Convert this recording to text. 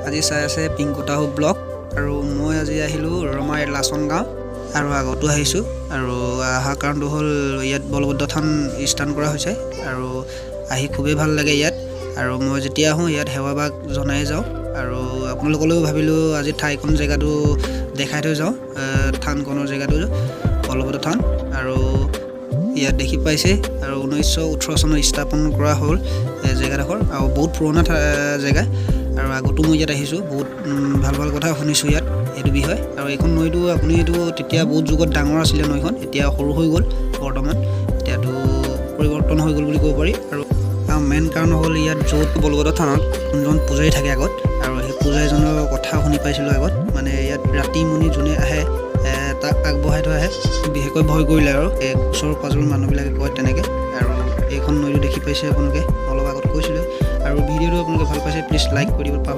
আজি চাই আছে পিংকুতাহু ব্লগ আৰু মই আজি আহিলোঁ ৰমাই লাচন গাঁও আৰু আগতো আহিছোঁ আৰু অহা কাৰণটো হ'ল ইয়াত বলবদ্ধ থান স্থান কৰা হৈছে আৰু আহি খুবেই ভাল লাগে ইয়াত আৰু মই যেতিয়া আহোঁ ইয়াত সেৱাভাগ জনাই যাওঁ আৰু আপোনালোকলৈও ভাবিলোঁ আজি ঠাইখন জেগাটো দেখাই থৈ যাওঁ থানখনৰ জেগাটো বলবদ্ধ থান আৰু ইয়াত দেখি পাইছে আৰু 1918 চনত স্থাপন কৰা হ'ল জেগাডোখৰ আৰু বহুত পুৰণা জেগা আৰু আগতো মই ইয়াত আহিছোঁ বহুত ভাল ভাল কথা শুনিছোঁ ইয়াত এইটো বিষয় আৰু এইখন নৈটো আপুনি এইটো তেতিয়া বহুত যুগত ডাঙৰ আছিলে নৈখন এতিয়া সৰু হৈ গ'ল বৰ্তমান এতিয়াতো পৰিৱৰ্তন হৈ গ'ল বুলি ক'ব পাৰি আৰু মেইন কাৰণ হ'ল ইয়াত য'ত বলবদ্ধ থানত যোনজন পূজাৰী থাকে আগত আৰু সেই পূজাৰীজনৰ কথা শুনি পাইছিলোঁ আগত মানে ইয়াত ৰাতি মুনি যোনে আহে তাক আগবঢ়াই থৈ আহে বিশেষকৈ ভয় কৰিলে আৰু ওচৰ পাঁজৰ মানুহবিলাকে কয় তেনেকৈ আৰু এইখন নৈটো দেখি পাইছে আপোনালোকে অলপ আগত কৈছিলোঁ আৰু ভিডিঅ'টো আপোনালোকে ভাল পাইছে প্লিজ লাইক কৰি দিব পাব